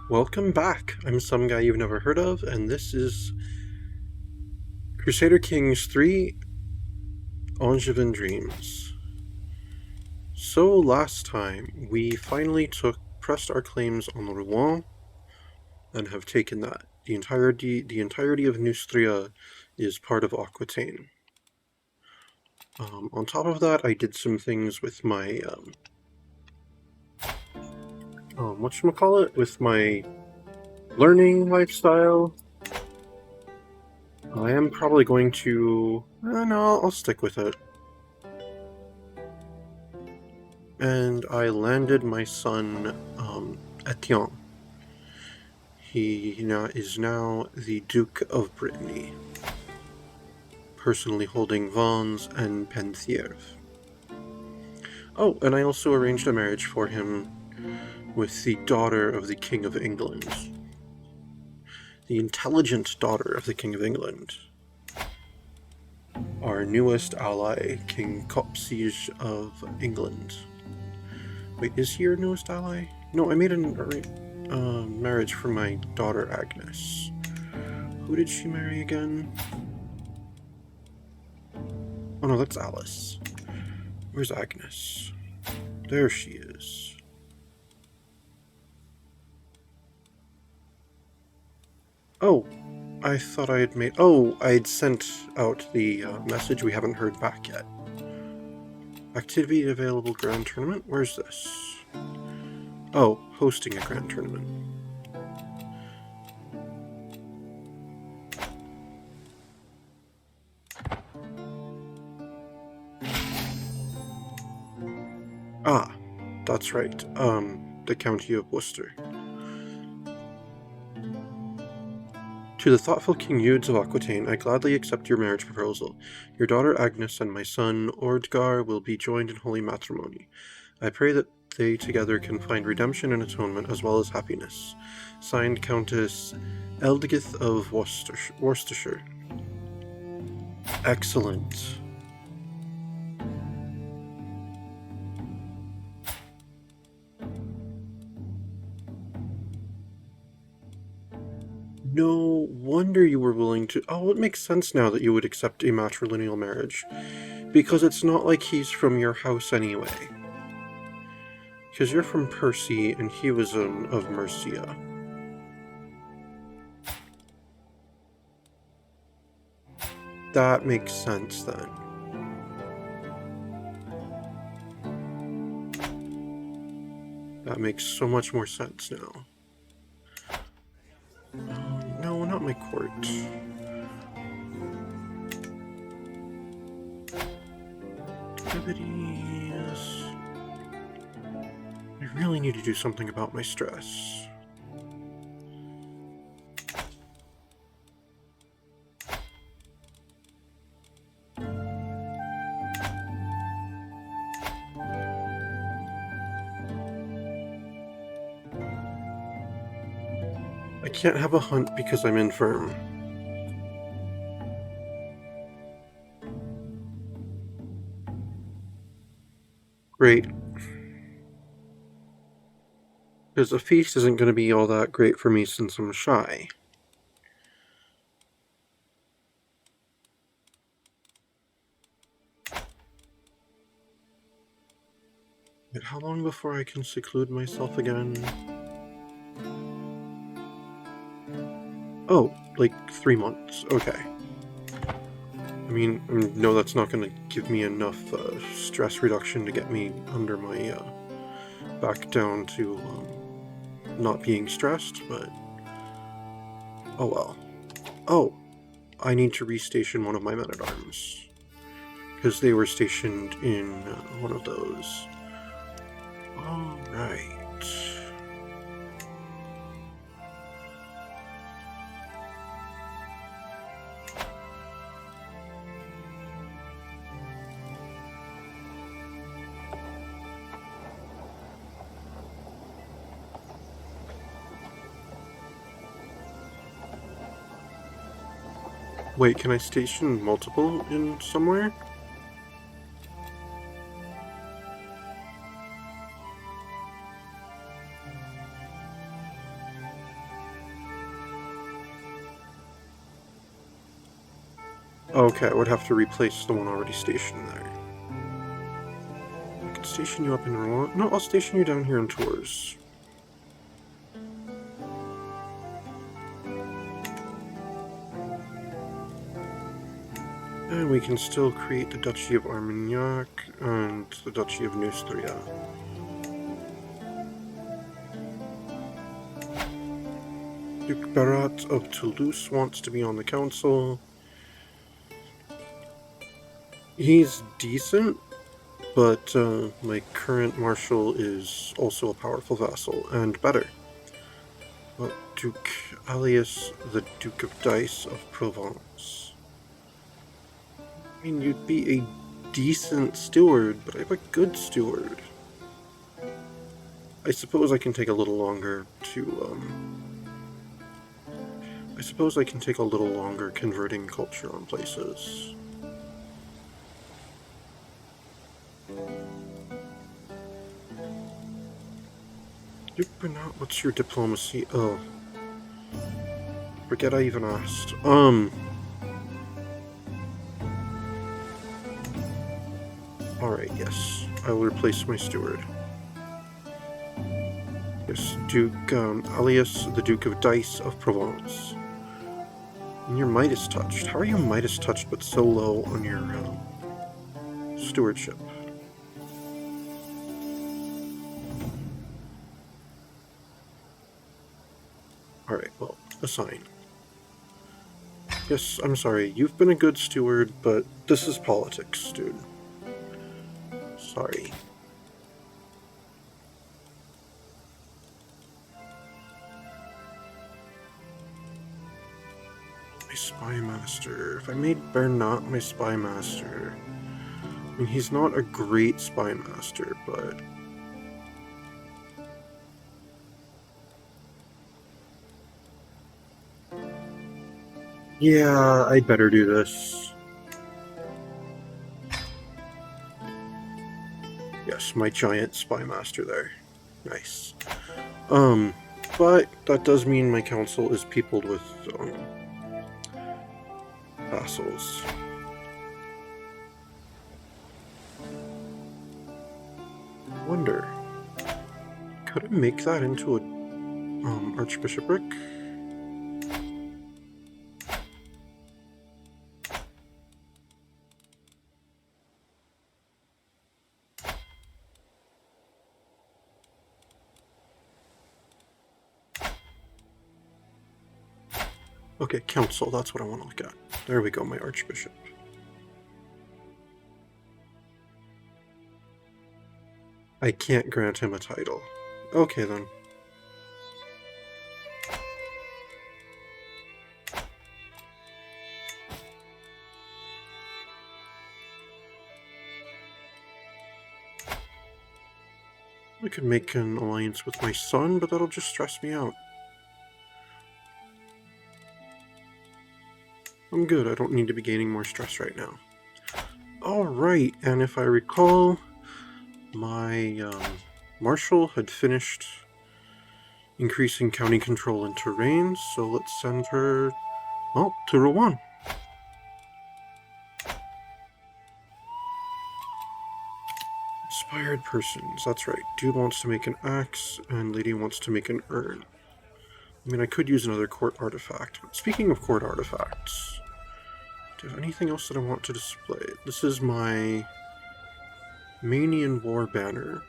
Welcome back. I'm some guy you've never heard of, and this is Crusader Kings 3 Angevin Dreams. So last time, we finally pressed our claims on Rouen and have taken that. The entirety of Neustria is part of Aquitaine. On top of that, I did some things with my, whatchamacallit, with my learning lifestyle. I am probably going to... no, I'll stick with it. And I landed my son, Etienne. He is now the Duke of Brittany, personally holding Vannes and Penthièvre. Oh, and I also arranged a marriage for him with the daughter of the King of England. The intelligent daughter of the King of England. Our newest ally, King Copsige of England. Wait, is he your newest ally? No, I made a marriage for my daughter Agnes. Who did she marry again? Oh no, that's Alice. Where's Agnes? There she is. Oh, I thought I had made... Oh, I had sent out the message. We haven't heard back yet. Activity available grand tournament? Where's this? Oh, hosting a grand tournament. Ah, that's right. The County of Worcester. To the thoughtful King Eudes of Aquitaine, I gladly accept your marriage proposal. Your daughter Agnes and my son Ordgar will be joined in holy matrimony. I pray that they together can find redemption and atonement as well as happiness. Signed, Countess Eldgith of Worcestershire. Excellent. No wonder you were willing to... Oh, it makes sense now that you would accept a matrilineal marriage. Because it's not like he's from your house anyway. Because you're from Percy, and he was of Mercia. That makes sense, then. That makes so much more sense now. No, not my court. Activities... I really need to do something about my stress. I can't have a hunt because I'm infirm. Great. Because a feast isn't going to be all that great for me since I'm shy. But how long before I can seclude myself again? Oh, like 3 months. Okay. I mean, no, that's not going to give me enough stress reduction to get me under my... back down to not being stressed, but... Oh well. Oh, I need to restation one of my men-at-arms. Because they were stationed in one of those. Alright. Wait, can I station multiple in somewhere? Okay, I would have to replace the one already stationed there. I could station you up in Rouen. No, I'll station you down here in Tours. And we can still create the Duchy of Armagnac and the Duchy of Neustria. Duke Berat of Toulouse wants to be on the council. He's decent, but my current marshal is also a powerful vassal, and better. But Duke Alias, the Duke of Dice of Provence. I mean, you'd be a decent steward, but I'm a good steward. I suppose I can take a little longer to, I suppose I can take a little longer converting culture on places. Duke Bernat, what's your diplomacy? Oh. Forget I even asked. Alright, yes. I will replace my steward. Yes, Duke, alias the Duke of Dice of Provence. And your Midas touched. How are you Midas touched but so low on your stewardship? Alright, well, assign. Yes, I'm sorry, you've been a good steward, but this is politics, dude. Sorry. My spy master. If I made Bernat my spy master... I mean, he's not a great spy master, but... Yeah, I'd better do this. Yes, my giant spy master there. Nice. But that does mean my council is peopled with, vassals. Wonder, could I make that into a, archbishopric? Okay, council, that's what I want to look at. There we go, my archbishop. I can't grant him a title. Okay, then. I could make an alliance with my son, but that'll just stress me out. I'm good, I don't need to be gaining more stress right now. Alright, and if I recall, my marshal had finished increasing county control and terrain, so let's send her, well, to Rouen. Inspired persons, that's right. Dude wants to make an axe, and lady wants to make an urn. I mean, I could use another court artifact, but speaking of court artifacts, do I have anything else that I want to display? This is my Manian War banner.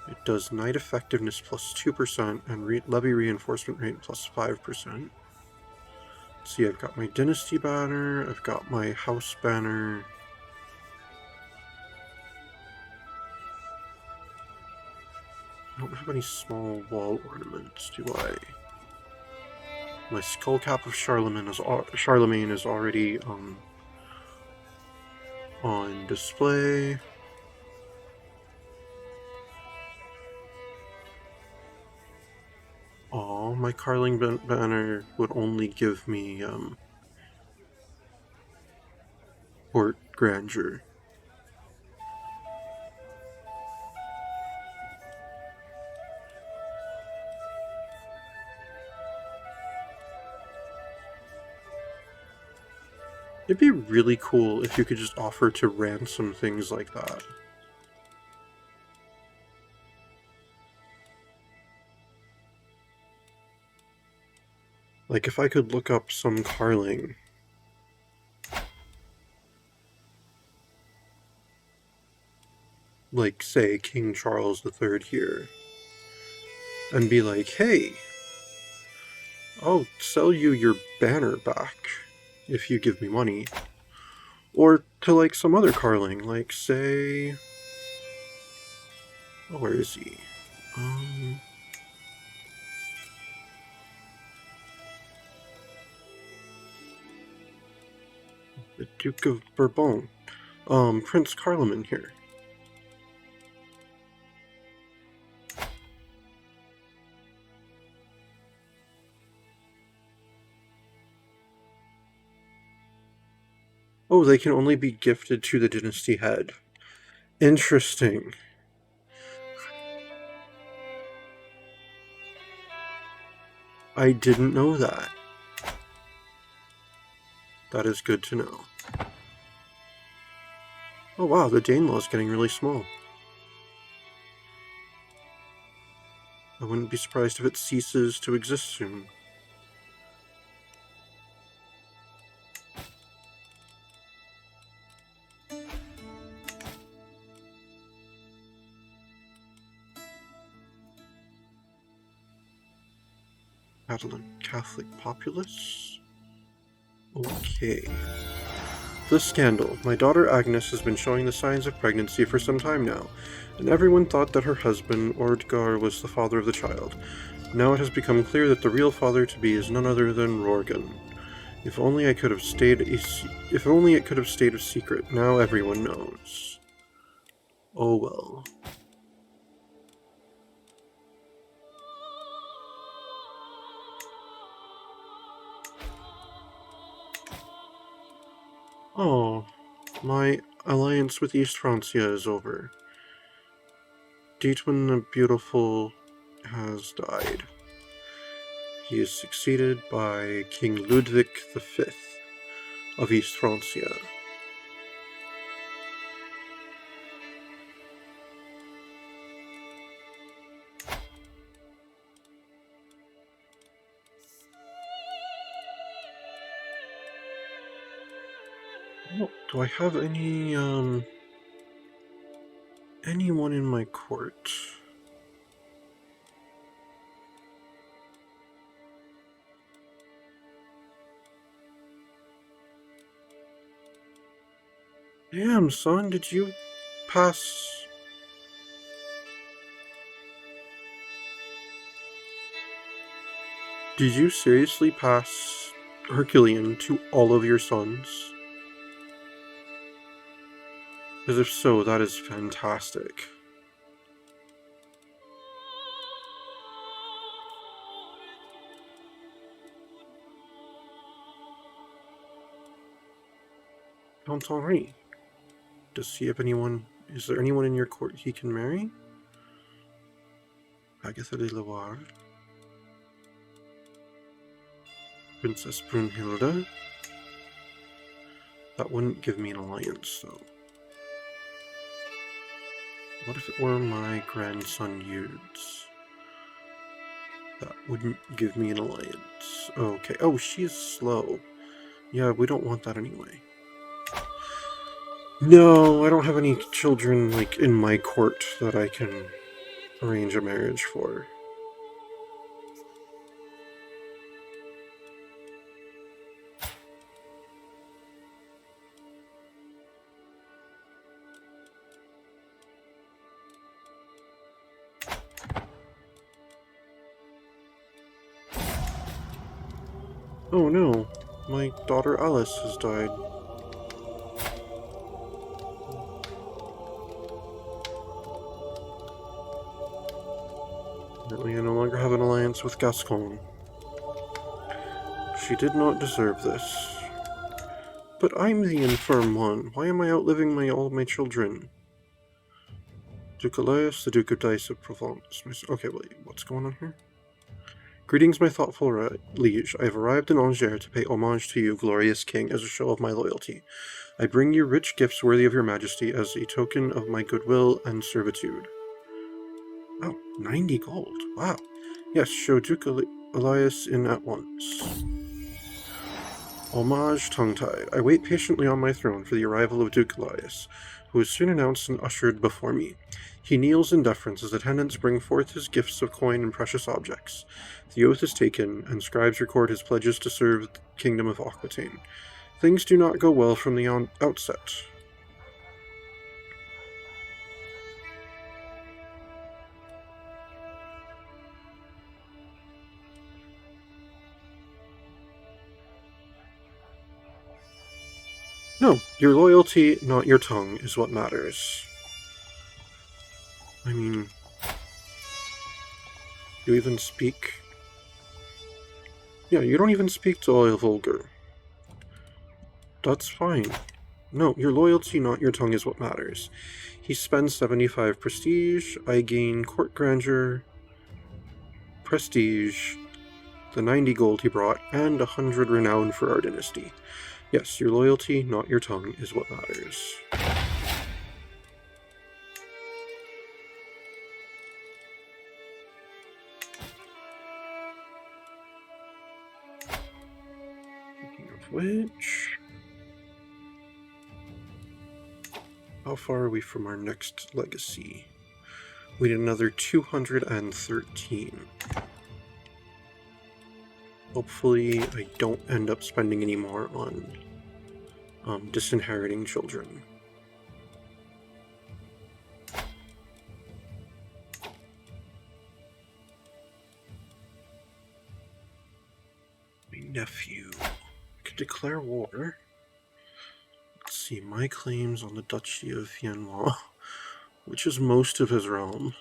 It does knight effectiveness plus 2% and levy reinforcement rate plus 5%. Let's see, I've got my dynasty banner, I've got my house banner. I don't have any small wall ornaments, do I? My skull cap of Charlemagne is already on display. Oh, my Carling banner would only give me court grandeur. It'd be really cool if you could just offer to ransom things like that. Like, if I could look up some Carling. Like, say, King Charles III here. And be like, hey, I'll sell you your banner back if you give me money. Or to, like, some other Carling. Like, say... Oh, where is he? The Duke of Bourbon. Prince Carloman here. Oh, they can only be gifted to the dynasty head. Interesting. I didn't know that. That is good to know. Oh wow, the Danelaw is getting really small. I wouldn't be surprised if it ceases to exist soon. Catalan Catholic populace? Okay. The scandal. My daughter Agnes has been showing the signs of pregnancy for some time now, and everyone thought that her husband, Ordgar, was the father of the child. Now it has become clear that the real father-to-be is none other than Rorgan. If only it could have stayed a secret. Now everyone knows. Oh well. Oh, my alliance with East Francia is over. Dietwin the Beautiful has died. He is succeeded by King Ludwig V of East Francia. Oh, do I have anyone in my court? Damn, son, did you pass... Did you seriously pass Herculean to all of your sons? Because if so, that is fantastic. Count Henri. Does he have anyone... Is there anyone in your court he can marry? Agatha de Loire. Princess Brunhilde. That wouldn't give me an alliance, though. What if it were my grandson Yudes? That wouldn't give me an alliance. Okay. Oh, she is slow. Yeah, we don't want that anyway. No, I don't have any children, like, in my court that I can arrange a marriage for. Oh no, my daughter Alice has died. Apparently I no longer have an alliance with Gascon. She did not deserve this. But I'm the infirm one. Why am I outliving all my children? Duke Elias, the Duke of Dice of Provence. Okay, wait, what's going on here? Greetings, my thoughtful liege. I have arrived in Angers to pay homage to you, glorious king, as a show of my loyalty. I bring you rich gifts worthy of your majesty as a token of my goodwill and servitude. Oh, 90 gold. Wow. Yes, show Duke Elias in at once. Homage tongue-tied. I wait patiently on my throne for the arrival of Duke Elias, who is soon announced and ushered before me. He kneels in deference as attendants bring forth his gifts of coin and precious objects. The oath is taken, and scribes record his pledges to serve the kingdom of Aquitaine. Things do not go well from the outset. No, your loyalty, not your tongue, is what matters. I mean, you even speak... Yeah, you don't even speak to Oil Vulgar. That's fine. No, your loyalty, not your tongue, is what matters. He spends 75 prestige, I gain court grandeur, prestige, the 90 gold he brought, and 100 renown for our dynasty. Yes, your loyalty, not your tongue, is what matters. Speaking of which... How far are we from our next legacy? We need another 213. Hopefully I don't end up spending any more on disinheriting children. My nephew. I could declare war. Let's see, my claims on the Duchy of Viennois, which is most of his realm.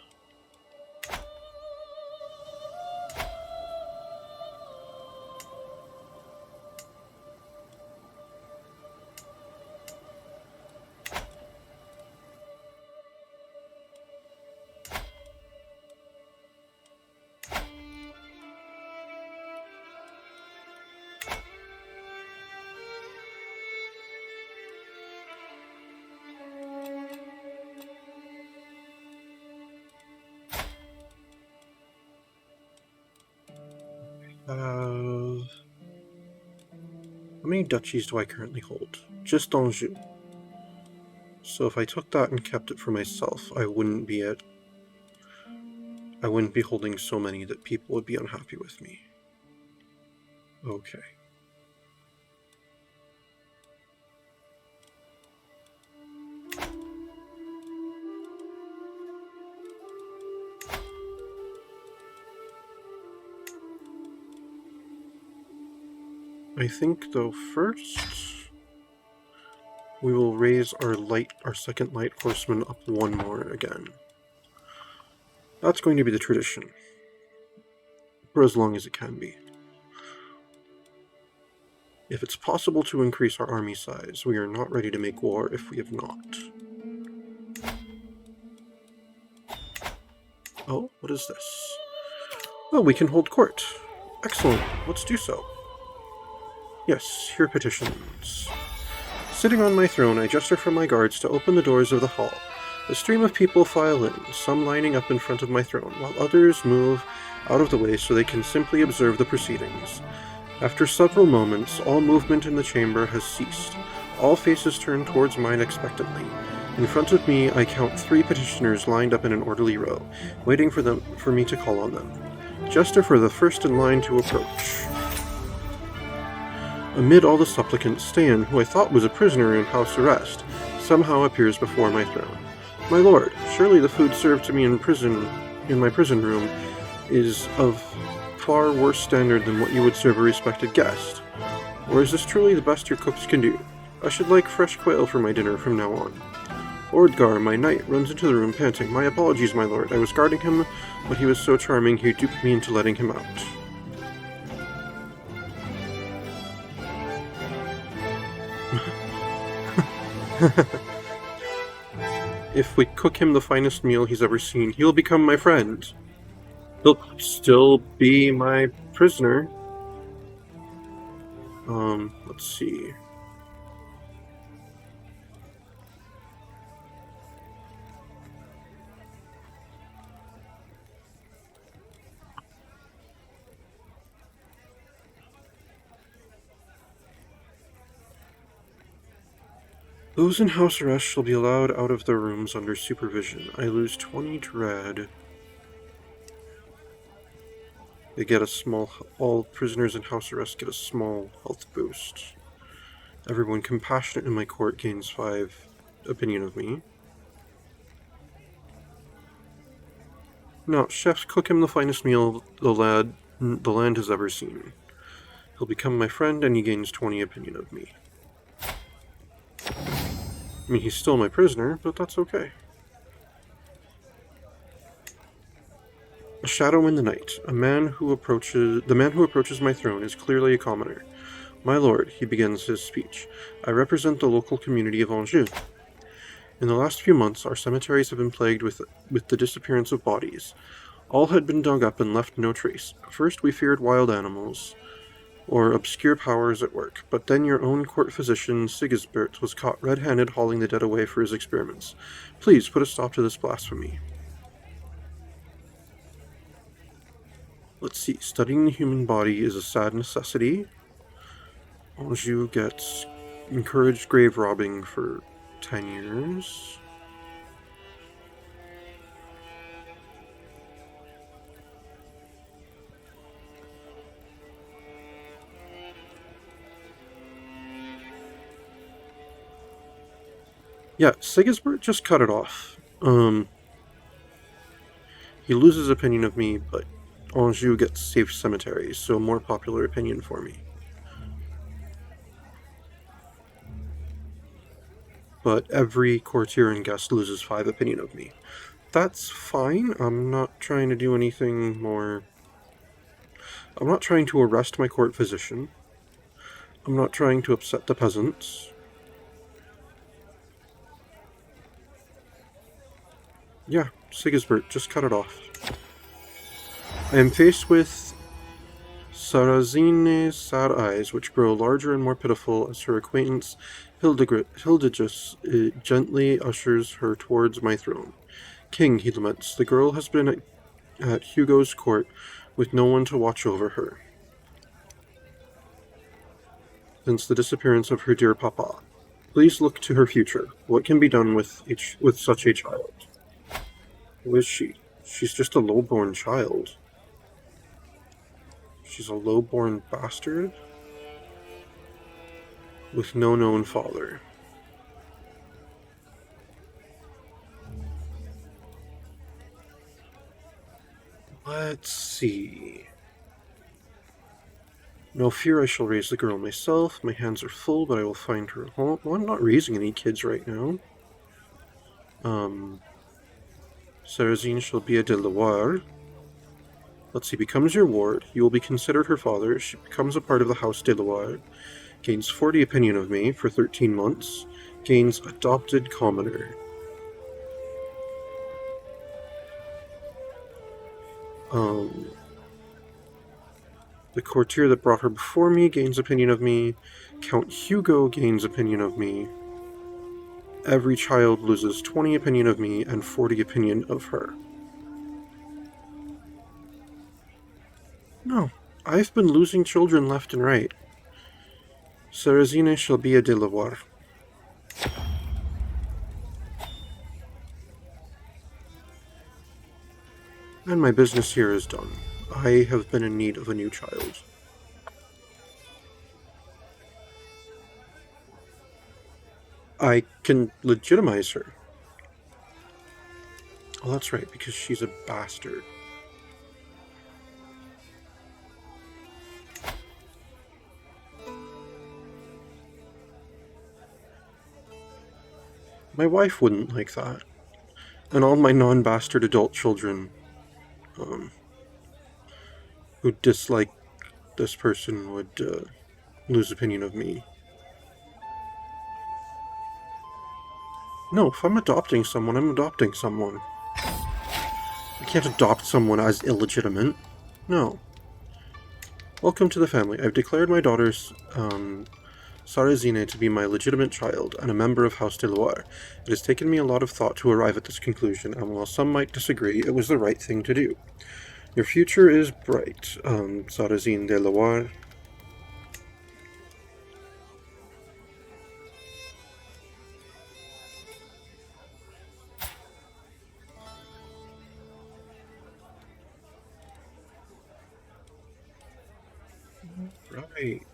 How many duchies do I currently hold? Just Anjou. So if I took that and kept it for myself, I wouldn't be holding so many that people would be unhappy with me. Okay. I think, though, first we will raise our second light horseman up one more again. That's going to be the tradition, for as long as it can be. If it's possible to increase our army size, we are not ready to make war if we have not. Oh, what is this? Oh, we can hold court. Excellent, let's do so. Yes, here are petitions. Sitting on my throne, I gesture for my guards to open the doors of the hall. A stream of people file in, some lining up in front of my throne, while others move out of the way so they can simply observe the proceedings. After several moments, all movement in the chamber has ceased. All faces turn towards mine expectantly. In front of me, I count 3 petitioners lined up in an orderly row, waiting for me to call on them. Gesture for the first in line to approach. Amid all the supplicants, Stan, who I thought was a prisoner in house arrest, somehow appears before my throne. My lord, surely the food served to me in my prison room, is of far worse standard than what you would serve a respected guest. Or is this truly the best your cooks can do? I should like fresh quail for my dinner from now on. Ordgar, my knight, runs into the room panting. My apologies, my lord. I was guarding him, but he was so charming he duped me into letting him out. If we cook him the finest meal he's ever seen, he'll become my friend. He'll still be my prisoner. Let's see. Those in house arrest shall be allowed out of their rooms under supervision. I lose 20 dread. They get a small... All prisoners in house arrest get a small health boost. Everyone compassionate in my court gains 5 opinion of me. No, chefs cook him the finest meal the land has ever seen. He'll become my friend and he gains 20 opinion of me. I mean, he's still my prisoner, but that's okay. A shadow in the night. The man who approaches my throne is clearly a commoner. My lord, he begins his speech, I represent the local community of Anjou. In the last few months, our cemeteries have been plagued with the disappearance of bodies. All had been dug up and left no trace. First we feared wild animals, or obscure powers at work, but then your own court physician, Sigisbert, was caught red-handed hauling the dead away for his experiments. Please put a stop to this blasphemy. Let's see. Studying the human body is a sad necessity. Anjou gets encouraged grave robbing for 10 years. Yeah, Sigisbert just cut it off. He loses opinion of me, but Anjou gets safe cemeteries, so more popular opinion for me. But every courtier and guest loses 5 opinion of me. That's fine. I'm not trying to do anything more. I'm not trying to arrest my court physician. I'm not trying to upset the peasants. Yeah, Sigisbert, just cut it off. I am faced with Sarazine's sad eyes, which grow larger and more pitiful as her acquaintance Hildigus gently ushers her towards my throne. King, he laments, the girl has been at Hugo's court with no one to watch over her since the disappearance of her dear papa. Please look to her future. What can be done with such a child? Who is she? She's just a low-born child. She's a low-born bastard with no known father. Let's see. No fear, I shall raise the girl myself. My hands are full, but I will find her home. Well, I'm not raising any kids right now. Sarazine shall be a de Loire. Let's see, becomes your ward. You will be considered her father. She becomes a part of the House de Loire. Gains 40 opinion of me for 13 months. Gains adopted commoner. The courtier that brought her before me gains opinion of me. Count Hugo gains opinion of me. Every child loses 20 opinion of me and 40 opinion of her. No, I've been losing children left and right. Sarazine shall be a de Loire. And my business here is done. I have been in need of a new child. I can legitimize her. Oh, that's right, because she's a bastard. My wife wouldn't like that. And all my non-bastard adult children who dislike this person would lose opinion of me. No, if I'm adopting someone, I'm adopting someone. I can't adopt someone as illegitimate. No. Welcome to the family. I've declared my daughter's Sarrazine to be my legitimate child and a member of House de Loire. It has taken me a lot of thought to arrive at this conclusion, and while some might disagree, it was the right thing to do. Your future is bright, Sarrazine de Loire. Right.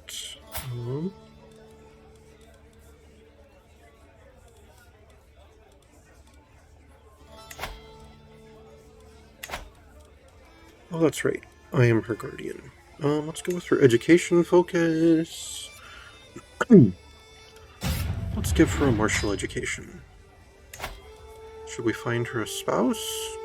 Oh, that's right. I am her guardian. Let's go with her education focus. Let's give her a martial education. Should we find her a spouse?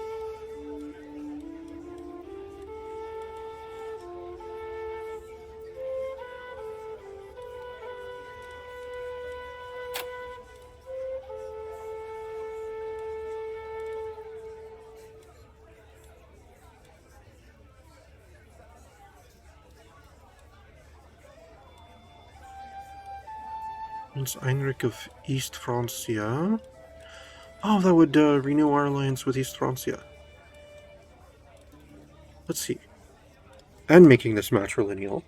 Prince Heinrich of East Francia. Oh, that would renew our alliance with East Francia. Let's see. And making this matrilineal.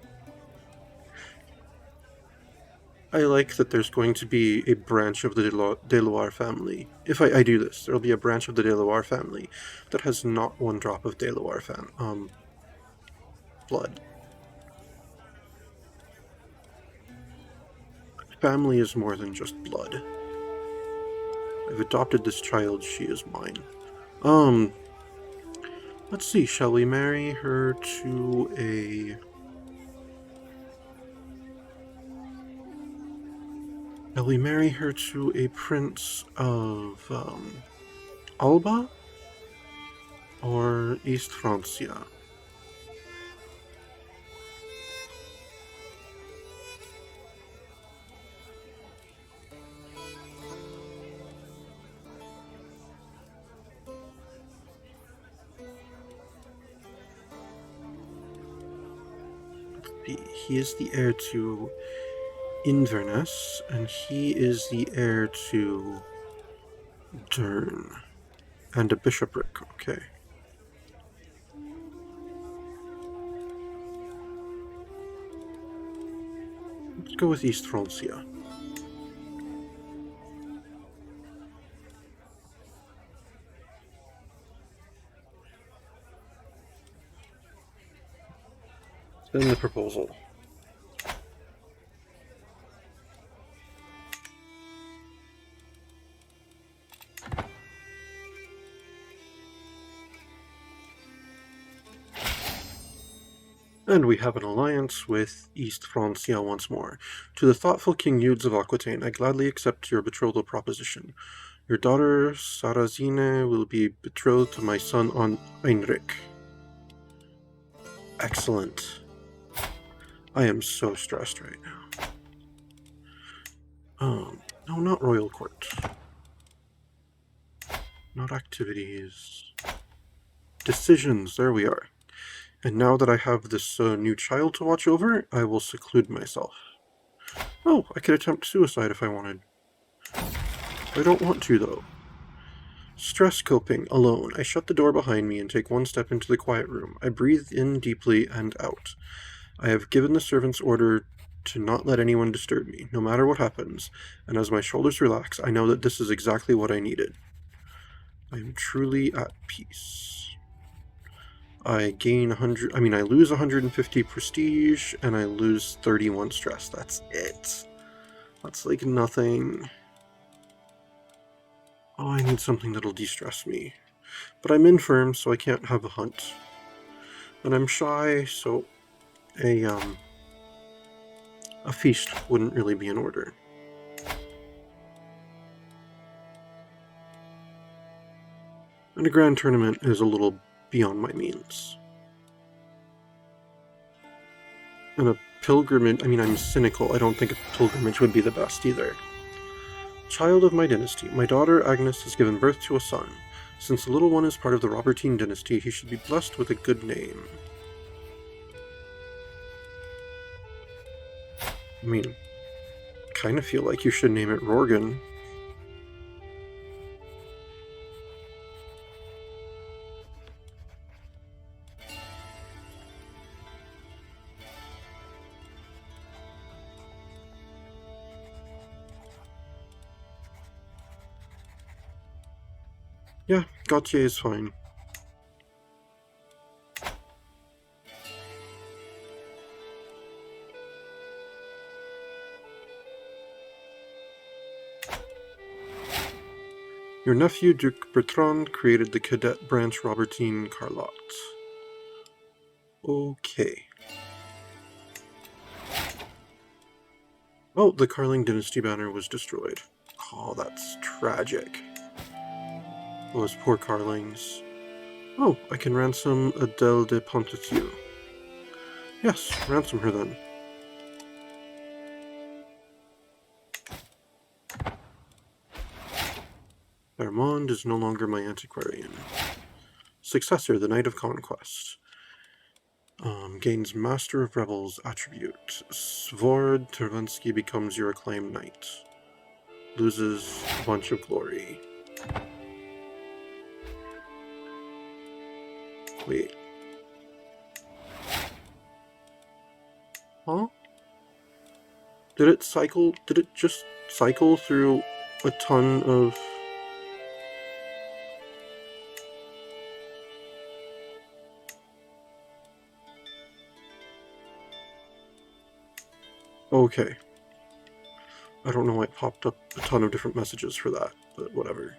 I like that there's going to be a branch of the de Loire family. If I do this, there'll be a branch of the de Loire family that has not one drop of de Loire blood. Family is more than just blood. I've adopted this child, she is mine. Let's see, shall we marry her to a... Shall we marry her to a prince of, Alba? Or East Francia? He is the heir to Inverness, and he is the heir to Dern. And a bishopric, okay. Let's go with East Francia. Then the proposal. And we have an alliance with East Francia once more. To the thoughtful King Eudes of Aquitaine, I gladly accept your betrothal proposition. Your daughter, Sarrazine, will be betrothed to my son Heinrich. Excellent. I am so stressed right now. No, not Royal Court. Not activities. Decisions, there we are. And now that I have this new child to watch over, I will seclude myself. Oh, I could attempt suicide if I wanted. I don't want to, though. Stress coping, alone. I shut the door behind me and take one step into the quiet room. I breathe in deeply and out. I have given the servants order to not let anyone disturb me, no matter what happens, and as my shoulders relax, I know that this is exactly what I needed. I am truly at peace. I gain I lose 150 prestige, and I lose 31 stress. That's it. That's like nothing. Oh, I need something that'll de-stress me. But I'm infirm, so I can't have a hunt. And I'm shy, so a feast wouldn't really be in order. And a grand tournament is a little beyond my means. And a pilgrimage, I'm cynical. I don't think a pilgrimage would be the best either. Child of my dynasty, my daughter Agnes has given birth to a son. Since the little one is part of the Robertine dynasty, he should be blessed with a good name. I mean, kind of feel like you should name it Rorgan. Yeah, Gautier is fine. Your nephew, Duke Bertrand, created the cadet branch Robertine Carlotte. Okay. Oh, the Carling dynasty banner was destroyed. Oh, that's tragic. Those poor Carlings. Oh, I can ransom Adele de Pontetieu. Yes, ransom her then. Vermond is no longer my antiquarian. Successor, the Knight of Conquest. Gains Master of Rebels attribute. Svord Tervensky becomes your acclaimed knight. Loses a bunch of glory. Wait. Huh? Did it just cycle through a ton of... Okay. I don't know why it popped up a ton of different messages for that, but whatever.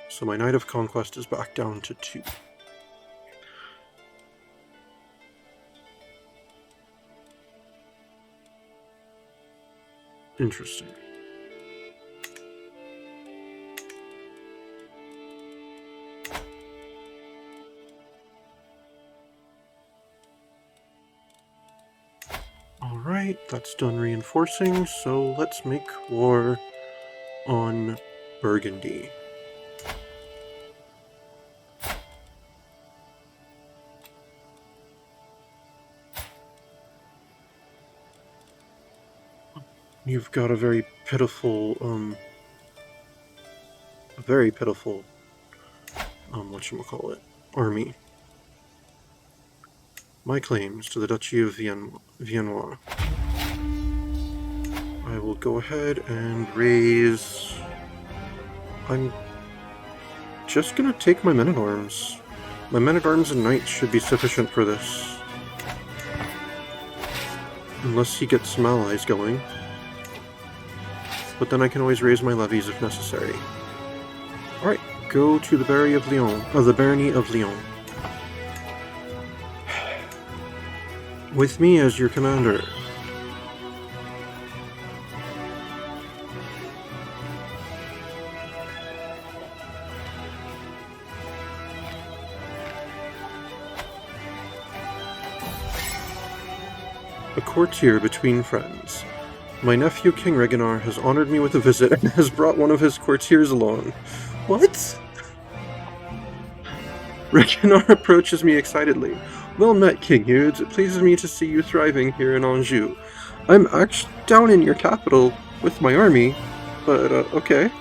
So my Knight of Conquest is back down to 2. Interesting. Alright, that's done reinforcing, so let's make war on Burgundy. You've got a very pitiful, whatchamacallit, army. My claims to the Duchy of Viennois. I will go ahead and raise... I'm just gonna take my men-at-arms. My men-at-arms and knights should be sufficient for this. Unless he gets some allies going. But then I can always raise my levies if necessary. Alright, go to the Barony of Lyon. With me as your commander. A courtier between friends. My nephew King Reginar has honored me with a visit and has brought one of his courtiers along. What? Reginar approaches me excitedly. Well met, King Eudes. It pleases me to see you thriving here in Anjou. I'm actually down in your capital with my army, but okay.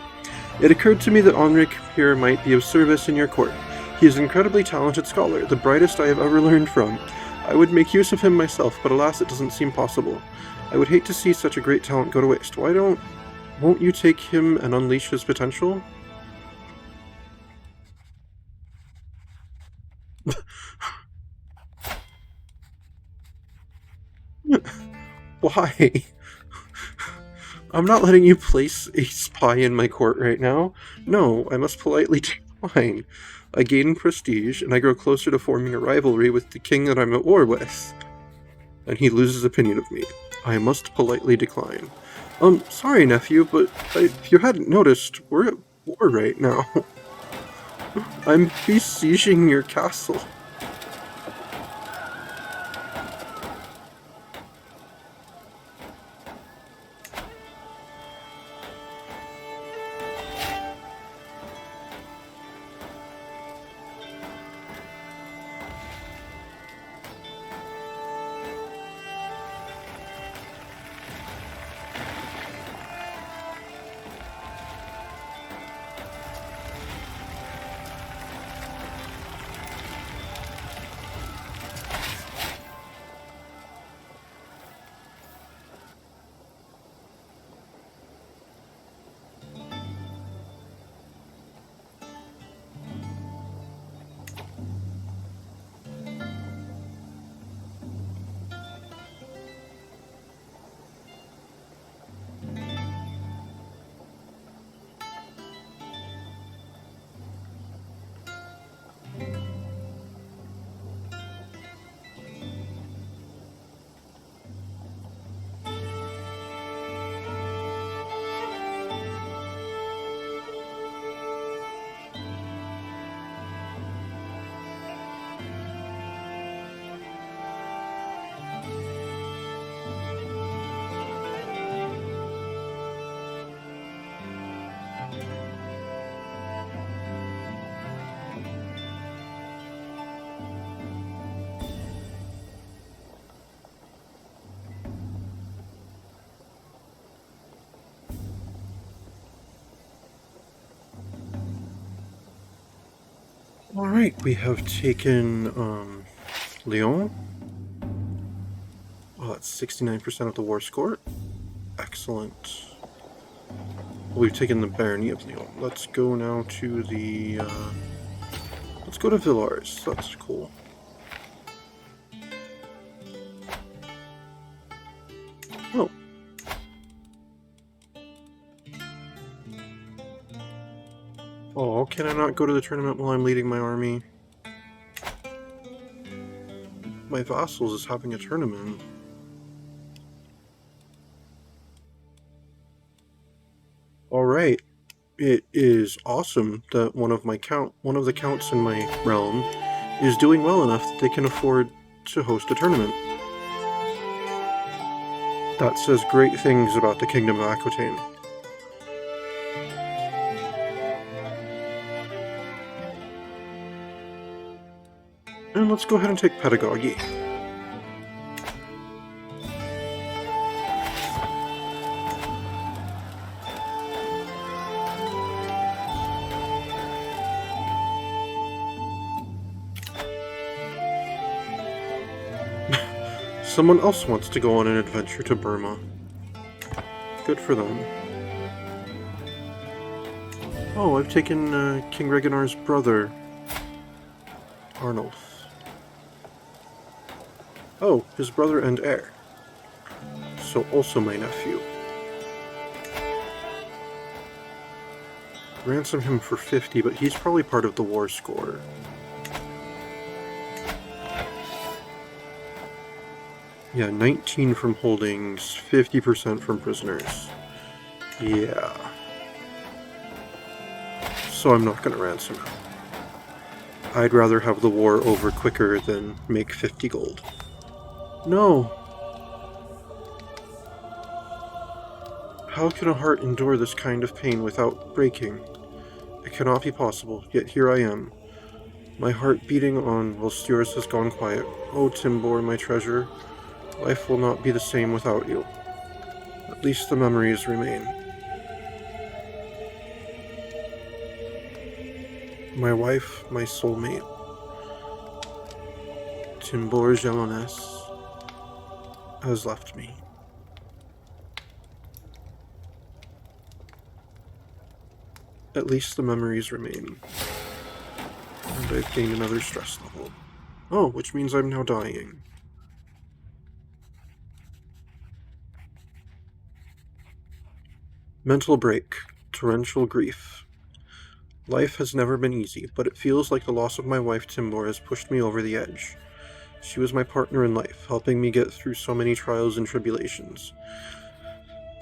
It occurred to me that Henrik here might be of service in your court. He is an incredibly talented scholar, the brightest I have ever learned from. I would make use of him myself, but alas, it doesn't seem possible. I would hate to see such a great talent go to waste. Won't you take him and unleash his potential? Why? I'm not letting you place a spy in my court right now. No, I must politely decline. I gain prestige, and I grow closer to forming a rivalry with the king that I'm at war with. And he loses opinion of me. I must politely decline. Sorry, nephew, but if you hadn't noticed, we're at war right now. I'm besieging your castle. Alright, we have taken, Lyon. Oh, that's 69% of the war score. Excellent. We've taken the barony of Lyon. Let's go now to the, let's go to Villars. That's cool. Oh. Oh, can I not go to the tournament while I'm leading my army? My vassals is having a tournament. Alright. It is awesome that one of the counts in my realm is doing well enough that they can afford to host a tournament. That says great things about the Kingdom of Aquitaine. And let's go ahead and take Pedagogy. Someone else wants to go on an adventure to Burma. Good for them. Oh, I've taken King Reginar's brother, Arnulf. Oh, his brother and heir. So also my nephew. Ransom him for 50, but he's probably part of the war score. Yeah, 19 from holdings, 50% from prisoners. Yeah. So I'm not gonna ransom him. I'd rather have the war over quicker than make 50 gold. No! How can a heart endure this kind of pain without breaking? It cannot be possible, yet here I am. My heart beating on whilst yours has gone quiet. Oh, Timbor, my treasure, life will not be the same without you. At least the memories remain. My wife, my soulmate, Timbor Gelonès, has left me. At least the memories remain. And I've gained another stress level. Oh, which means I'm now dying. Mental break. Torrential grief. Life has never been easy, but it feels like the loss of my wife Timbor has pushed me over the edge. She was my partner in life, helping me get through so many trials and tribulations.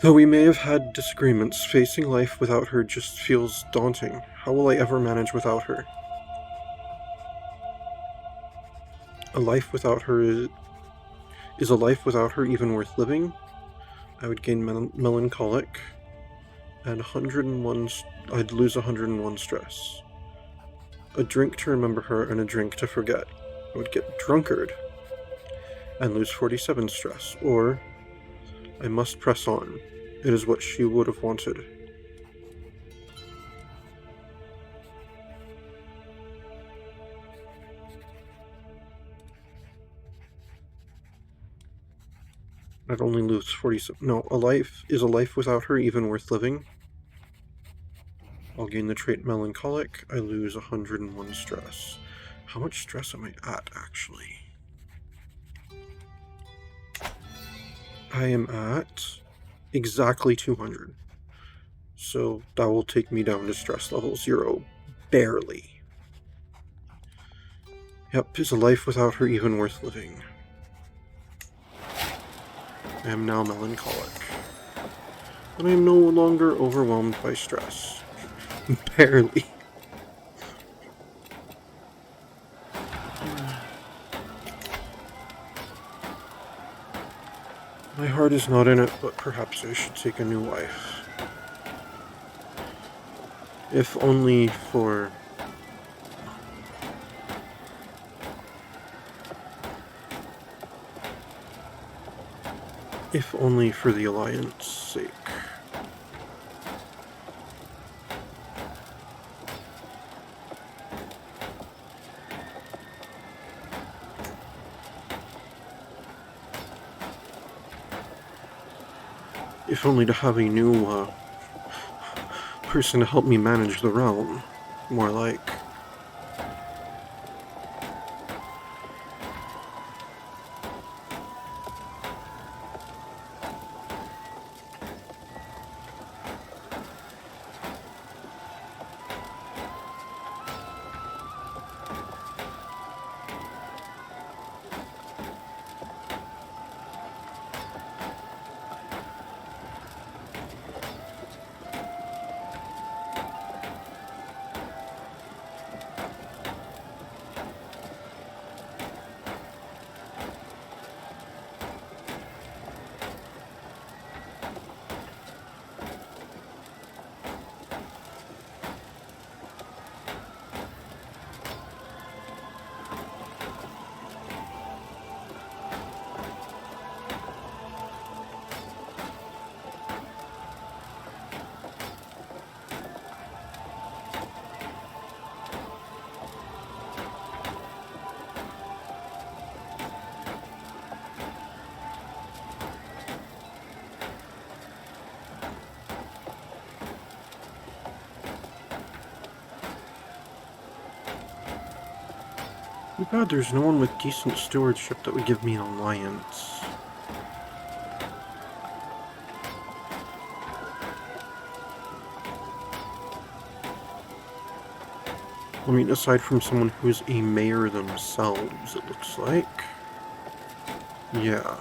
Though we may have had disagreements, facing life without her just feels daunting. How will I ever manage without her? A life without her is a life without her even worth living? I would gain melancholic, and 101. I'd lose 101 stress. A drink to remember her and a drink to forget. I would get drunkard and lose 47 stress, or I must press on. It is what she would have wanted. I'd only lose 47. No, a life without her even worth living? I'll gain the trait melancholic. I lose 101 stress. How much stress am I at, actually? I am at exactly 200. So that will take me down to stress level 0. Barely. Yep, is a life without her even worth living? I am now melancholic. But I am no longer overwhelmed by stress. Barely. My heart is not in it, but perhaps I should take a new wife. If only for... if only for the Alliance's sake. if only to have a new, person to help me manage the realm. More like. Too bad there's no one with decent stewardship that would give me an alliance. I mean, aside from someone who's a mayor themselves, it looks like. Yeah.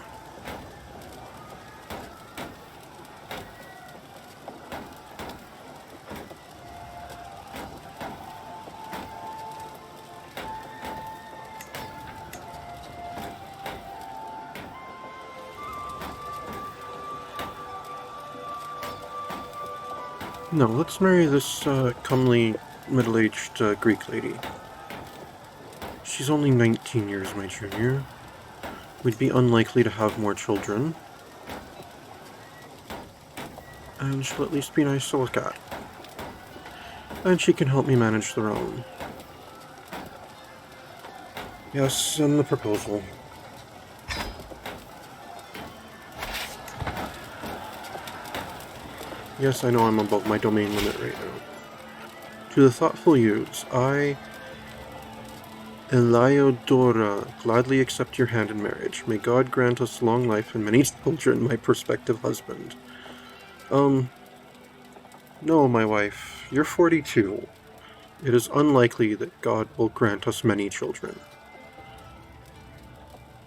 No, let's marry this, comely, middle-aged, Greek lady. She's only 19 years my junior. We'd be unlikely to have more children. And she'll at least be nice to look at. And she can help me manage the realm. Yes, send the proposal. Yes, I know I'm above my domain limit right now. To the thoughtful youths, I, Eliodora, gladly accept your hand in marriage. May God grant us long life and many children, my prospective husband. No, my wife. You're 42. It is unlikely that God will grant us many children.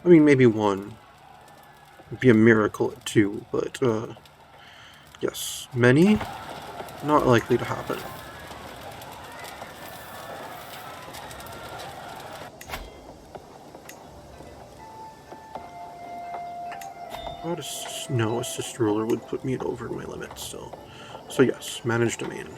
I mean, maybe one. It'd be a miracle at 2, but, yes. Many? Not likely to happen. No, assist ruler would put me over my limit still. So yes, manage domain.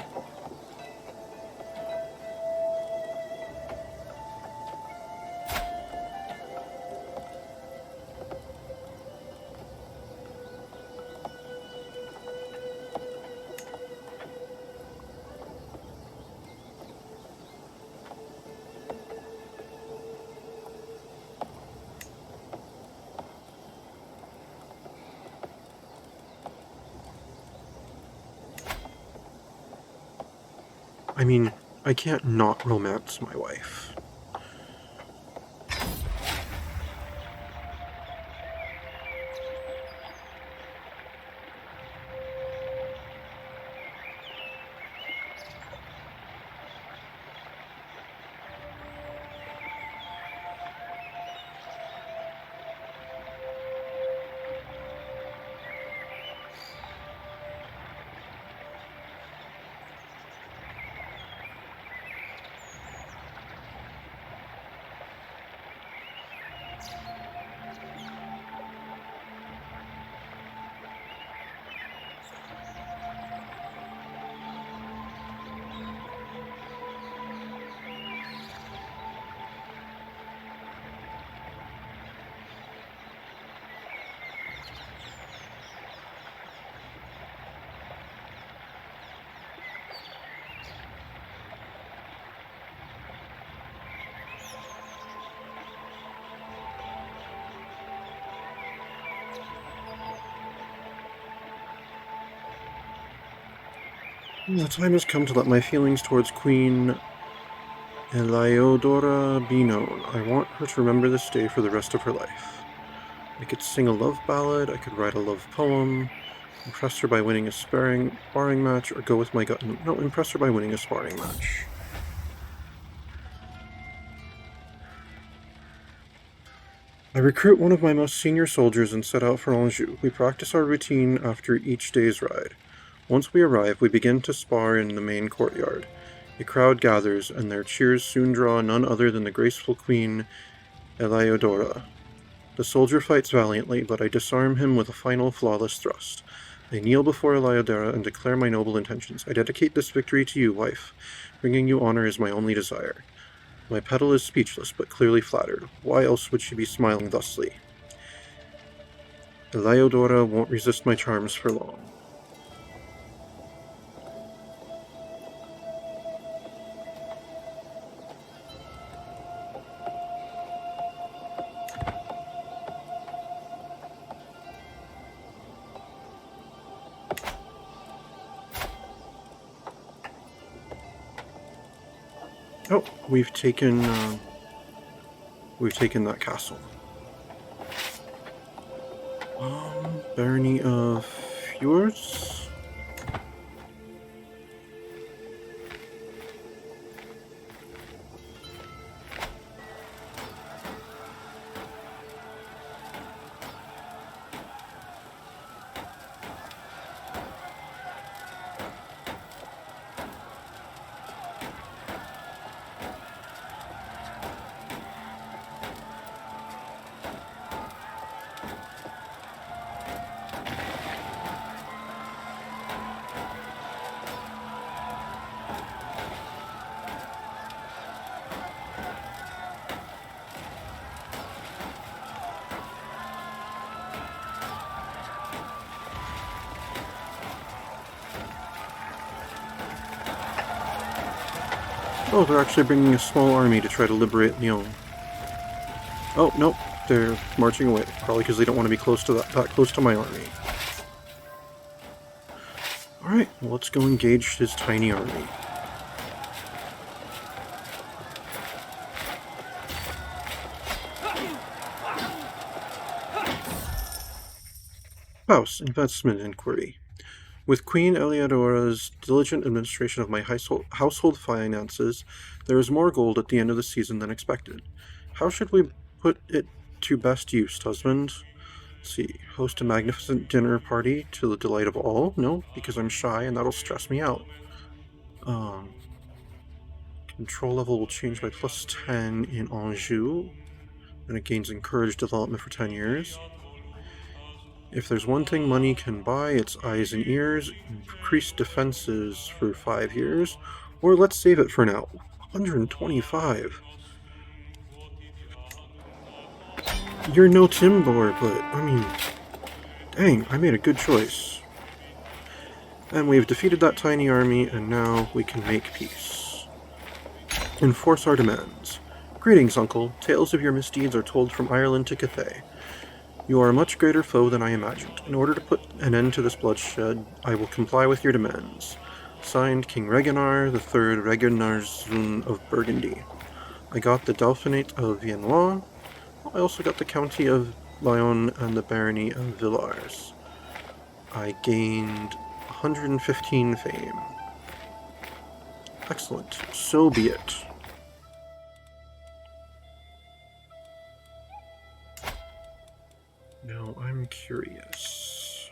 I mean, I can't not romance my wife. The time has come to let my feelings towards Queen Eleodora be known. I want her to remember this day for the rest of her life. I could sing a love ballad, I could write a love poem, impress her by winning a sparring match, or go with my gut. No, impress her by winning a sparring match. I recruit one of my most senior soldiers and set out for Anjou. We practice our routine after each day's ride. Once we arrive, we begin to spar in the main courtyard. A crowd gathers, and their cheers soon draw none other than the graceful Queen Eleodora. The soldier fights valiantly, but I disarm him with a final flawless thrust. I kneel before Eleodora and declare my noble intentions. I dedicate this victory to you, wife. Bringing you honor is my only desire. My petal is speechless, but clearly flattered. Why else would she be smiling thusly? Eleodora won't resist my charms for long. Oh, we've taken that castle. Barony of Fjords? Oh, they're actually bringing a small army to try to liberate Lyon. Oh, nope, they're marching away. Probably because they don't want to be close to that close to my army. Alright, well, let's go engage his tiny army. House Investment Inquiry. With Queen Eleodora's diligent administration of my household finances, there is more gold at the end of the season than expected. How should we put it to best use, husband? Let's see. Host a magnificent dinner party to the delight of all? No, because I'm shy and that'll stress me out. Control level will change by plus 10 in Anjou, and it gains encouraged development for 10 years. If there's one thing money can buy, it's eyes and ears, increased defenses for 5 years, or let's save it for now. 125. You're no Timbor, but, I mean, dang, I made a good choice. And we've defeated that tiny army, and now we can make peace. Enforce our demands. Greetings, uncle. Tales of your misdeeds are told from Ireland to Cathay. You are a much greater foe than I imagined. In order to put an end to this bloodshed, I will comply with your demands. Signed, King Reginar III Reginarzoon of Burgundy. I got the Dauphinate of Viennois. I also got the County of Lyon and the Barony of Villars. I gained 115 fame. Excellent. So be it. Now I'm curious.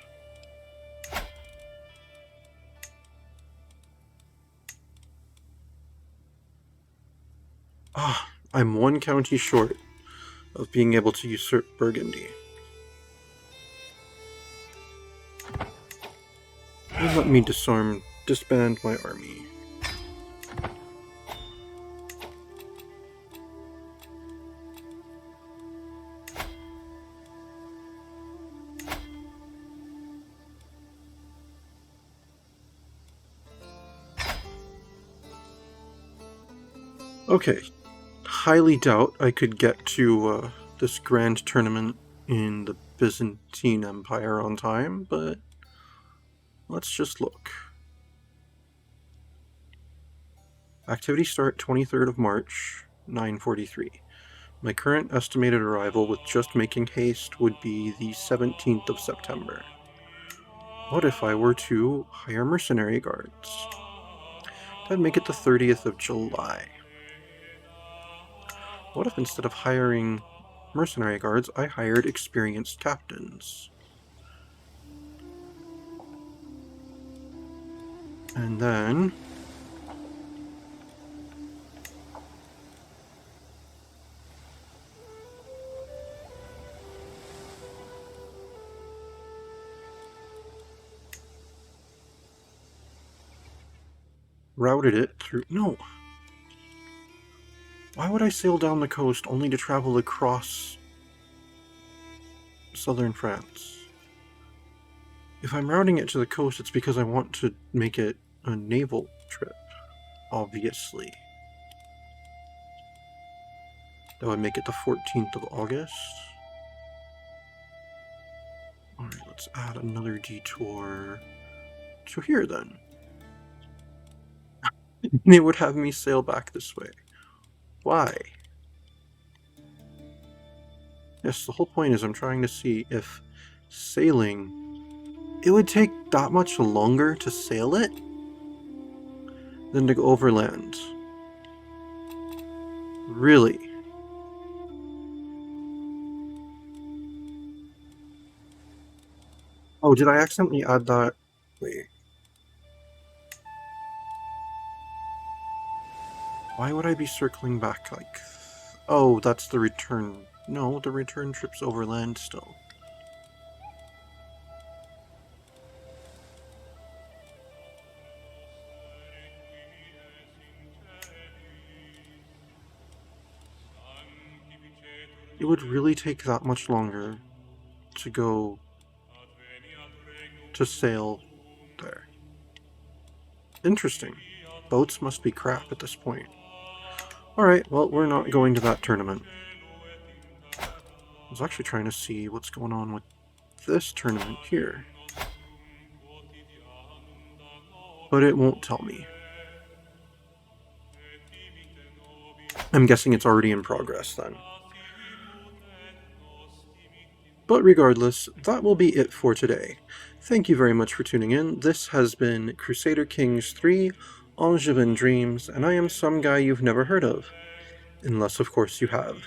I'm one county short of being able to usurp Burgundy. And let me disband my army. Okay, highly doubt I could get to this grand tournament in the Byzantine Empire on time, but let's just look. Activity start 23rd of March, 9:43. My current estimated arrival with just making haste would be the 17th of September. What if I were to hire mercenary guards? That'd make it the 30th of July. What if instead of hiring mercenary guards, I hired experienced captains? And then routed it through... No! Why would I sail down the coast only to travel across southern France? If I'm routing it to the coast, it's because I want to make it a naval trip, obviously. That would make it the 14th of August. Alright, let's add another detour to here then. They would have me sail back this way. Why? Yes, the whole point is I'm trying to see if sailing... It would take that much longer to sail it than to go overland. Really? Oh, did I accidentally add that? Wait. Why would I be circling back like... Oh, that's the return... No, the return trip's overland still. It would really take that much longer to go... to sail there. Interesting. Boats must be crap at this point. Alright, well, we're not going to that tournament. I was actually trying to see what's going on with this tournament here. But it won't tell me. I'm guessing it's already in progress then. But regardless, that will be it for today. Thank you very much for tuning in. This has been Crusader Kings 3, Angevin Dreams, and I am some guy you've never heard of. Unless, of course, you have.